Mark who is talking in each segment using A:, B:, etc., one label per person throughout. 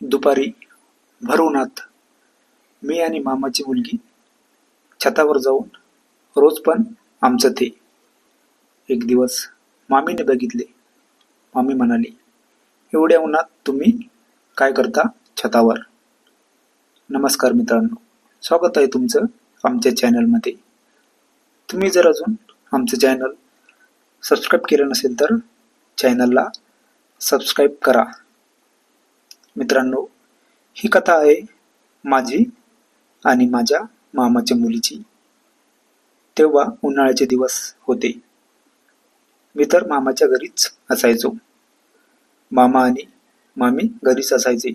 A: दुपारी भर उन्हात मी आणि मामाची मुलगी छतावर जाऊन रोज पण आमचं ते. एक दिवस मामीने बघितले. मामी म्हणाली, एवढ्या उन्हात तुम्ही काय करता छतावर? नमस्कार मित्रांनो, स्वागत आहे तुमचं आमच्या चॅनलमध्ये. तुम्ही जर अजून आमचं चॅनल सबस्क्राईब केलं नसेल तर चॅनलला सबस्क्राईब करा. मित्रांनो, ही कथा आहे माझी आणि माझ्या मामाच्या मुलीची. तेव्हा उन्हाळ्याचे दिवस होते. मी तर मामाच्या घरीच असायचो. मामा आणि मामी घरीच असायचे.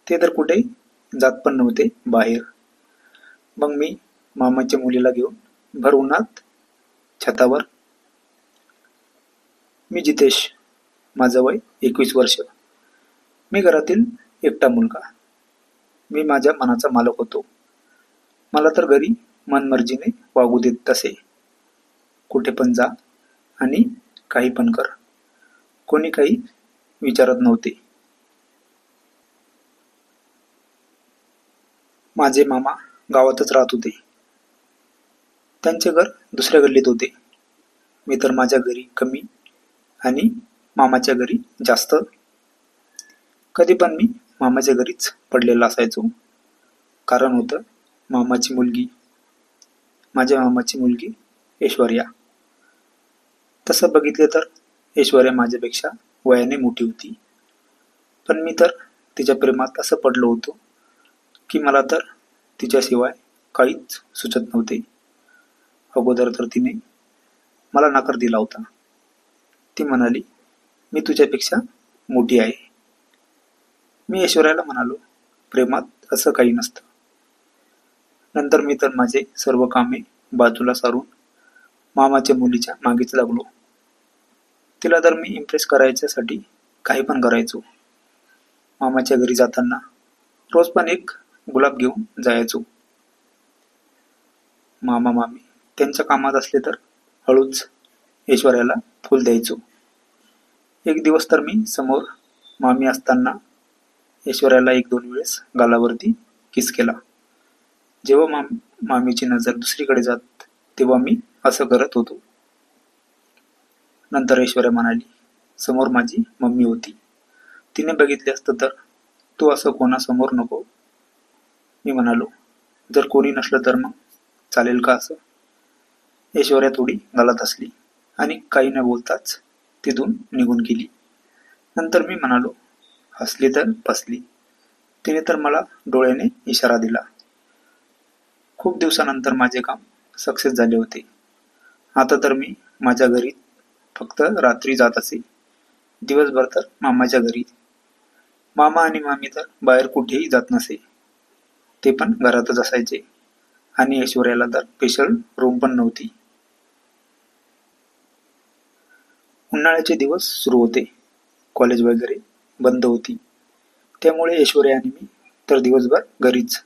A: ते तर कुठे जात पण नव्हते बाहेर. मग मी मामाच्या मुलीला घेऊन भर उन्हात छतावर. मी जितेश, माझं वय 21 वर्ष. मी घरातील एकटा मुलगा. मी माझ्या मनाचा मालक होतो. मला तर घरी मनमर्जीने वागू देत तसे. कुठे पण जा आणि काही पण कर. कोणी काही विचारत नव्हते. माझे मामा गावातच राहत होते. त्यांचे घर दुसऱ्या गल्लीत होते. मी तर माझ्या घरी कमी आणि मामाच्या घरी जास्त. कधी पण मी मामाच्या घरीच पडलेला असायचो. कारण होतं मामाची मुलगी, माझ्या मामाची मुलगी ऐश्वर्या. तसं बघितले तर ऐश्वर्या माझ्यापेक्षा वयाने मोठी होती. पण मी तर तिच्या प्रेमात असं पडलो होतो की मला तर तिच्याशिवाय काहीच सुचत नव्हते. अगोदर तर तिने मला नकार दिला होता. ती म्हणाली, मी तुझ्यापेक्षा मोठी आहे. मी ऐश्वर्याला म्हणालो, प्रेमात असं काही नसतं. नंतर मी तर माझे सर्व कामे बाजूला सारून मामाच्या मुलीच्या मागेच लागलो. तिला तर मी इम्प्रेस करायच्यासाठी काही पण करायचो. मामाच्या घरी जाताना रोज पण एक गुलाब घेऊन जायचो. मामा मामी त्यांच्या कामात असले तर हळूच ऐश्वर्याला फुल द्यायचो. एक दिवस तर मी समोर मामी असताना ऐश्वर्याला 1-2 वेळेस गालावरती किस केला. जेव्हा मामीची नजर दुसरीकडे जात तेव्हा मी असं करत होतो. नंतर ऐश्वर्या म्हणाली, समोर माझी मम्मी होती. तिने बघितले असतं तर तू असं कोणासमोर नको. मी म्हणालो, जर कोणी नसलं तर मग चालेल का असं? ऐश्वर्या थोडी गलत हसली आणि काही न बोलताच तिथून निघून गेली. नंतर मी म्हणालो, हसली तर फसली. तिने तर मला डोळ्याने इशारा दिला. खूप दिवसानंतर माझे काम सक्सेस झाले होते. आता तर मी माझ्या घरी फक्त रात्री जात असे. दिवसभर तर मामाच्या घरी. मामा आणि मामी तर बाहेर कुठेही जात नसे. ते पण घरातच असायचे. आणि ऐश्वर्याला तर स्पेशल रूम पण नव्हती. उन्हाळ्याचे दिवस सुरू होते. कॉलेज वगैरे बंद होती. त्यामुळे ऐश्वर्या आणि मी तर दिवसभर घरीच.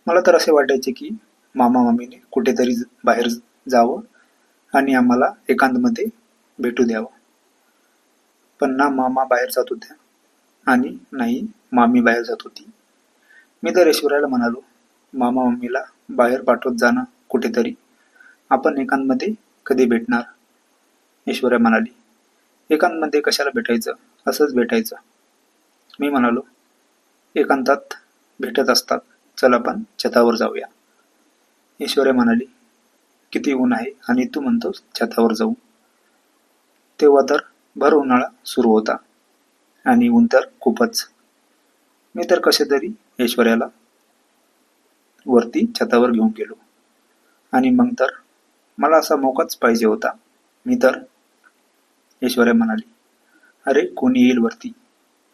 A: मला तर असे वाटायचे की मामा मामीने कुठेतरी बाहेर जावं आणि आम्हाला एकांतमध्ये भेटू द्यावं. पण ना मामा बाहेर जात होत्या आणि नाही मामी बाहेर जात होती. मी तर ऐश्वर्याला म्हणालो, मामा मम्मीला बाहेर पाठवत जाणं कुठेतरी. आपण एकांतमध्ये कधी भेटणार? ऐश्वर्या म्हणाली, एकांतमध्ये कशाला भेटायचं? असंच भेटायचं. मी म्हणालो, एकांतात भेटत असतात. चल आपण छतावर जाऊया. ऐश्वर्या म्हणाली, किती ऊन आहे आणि तू म्हणतोस छतावर जाऊ? तेव्हा तर भर उन्हाळा सुरू होता आणि ऊन तर खूपच. मी तर कसे तरी ऐश्वर्याला वरती छतावर घेऊन गेलो आणि मग तर मला असा मोकाच पाहिजे होता. मी तर ऐश्वर्या म्हणाली, अरे कोणी येईल वरती?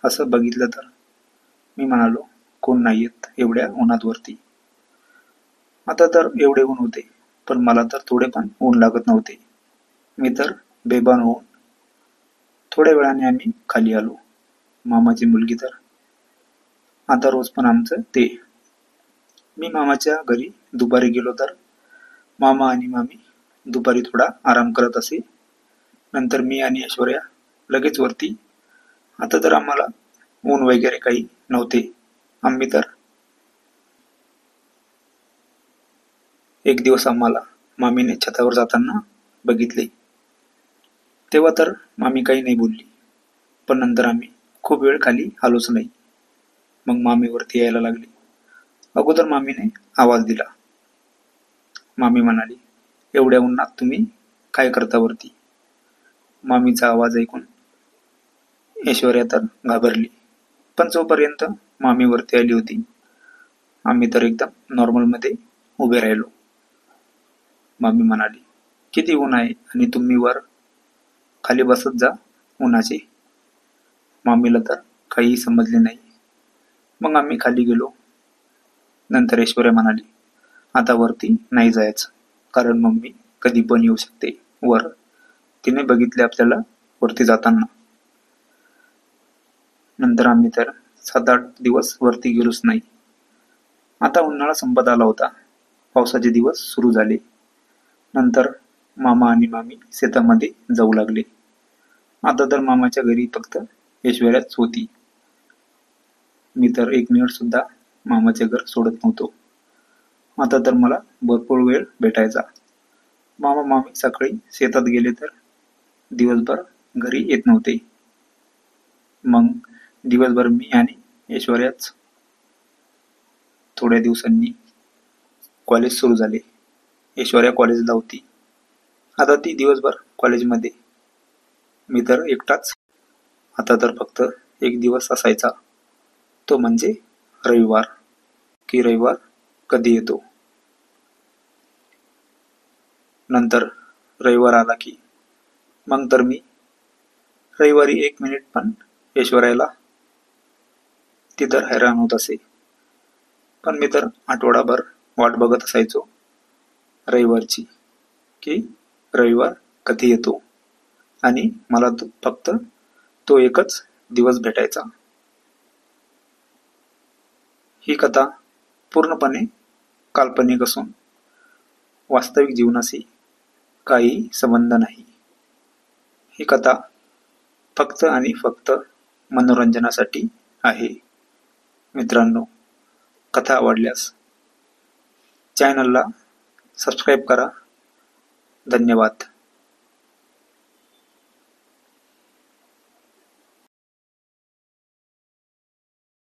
A: असं बघितलं तर? मी म्हणालो, कोण नाही येत एवढ्या उन्हात वरती. आता तर एवढे ऊन होते, पण मला तर थोडे पण ऊन लागत नव्हते. मी तर बेभान होऊन थोड्या वेळाने आम्ही खाली आलो. मामाची मुलगी तर आता रोज पण आमचं ते. मी मामाच्या घरी दुपारी गेलो तर मामा आणि मामी दुपारी थोडा आराम करत असे. नंतर मी आणि ऐश्वर्या लगेच वरती. आता तर आम्हाला ऊन वगैरे काही नव्हते. आम्ही तर एक दिवस आम्हाला मामीने छतावर जाताना बघितले. तेव्हा तर मामी काही नाही बोलली, पण नंतर आम्ही खूप वेळ खाली आलोच नाही. मग मामी वरती यायला लागली. अगोदर मामीने आवाज दिला. मामी म्हणाली, एवढ्या उन्हात तुम्ही काय करता वरती? मामीचा आवाज ऐकून ऐश्वर्या तर घाबरली. पण जोपर्यंत मामी वरती आली होती, आम्ही तर एकदम नॉर्मलमध्ये उभे राहिलो. मामी म्हणाली, किती ऊन आहे आणि तुम्ही वर खाली बसत जा उन्हाचे. मामीला तर काहीही समजले नाही. मग आम्ही खाली गेलो. नंतर ऐश्वर्या म्हणाली, आता वरती नाही जायचं, कारण मम्मी कधी पण येऊ शकते वर. तिने बघितले आपल्याला वरती जाताना. नंतर आम्ही तर 7-8 दिवस वरती गेलोच नाही. आता उन्हाळा संपत आला होता. पावसाचे दिवस सुरू झाले. नंतर मामा आणि मामी शेतामध्ये जाऊ लागले. आता तर मामाच्या घरी फक्त ऐश्वर्याच होती. मी तर 1 मिनिट सुद्धा मामाचे घर सोडत नव्हतो. आता तर मला भरपूर वेळ भेटायचा. मामा मामी सकाळी शेतात गेले तर दिवसभर घरी येत नव्हते. मग दिवसभर मी आणि ऐश्वर्याच. थोड्या दिवसांनी कॉलेज सुरू झाले. ऐश्वर्या कॉलेजला होती. आता ती दिवसभर कॉलेजमध्ये. मी तर एकटाच. आता तर फक्त एक दिवस असायचा, तो म्हणजे रविवार. की रविवार कधी येतो. नंतर रविवार आला की मग तर मी रविवारी 1 मिनिट पण ऐश्वर्याला ती तर हैराण होत असे. पण मी तर आठवडाभर वाट बघत असायचो रविवारची, की रविवार कधी येतो आणि मला फक्त तो एकच दिवस भेटायचा. ही कथा पूर्णपणे काल्पनिक असून वास्तविक जीवनाशी काही संबंध नाही. ही कथा फक्त आणि फक्त मनोरंजनासाठी आहे. मित्रांनो, कथा आवडल्यास चॅनलला सबस्क्राईब करा. धन्यवाद.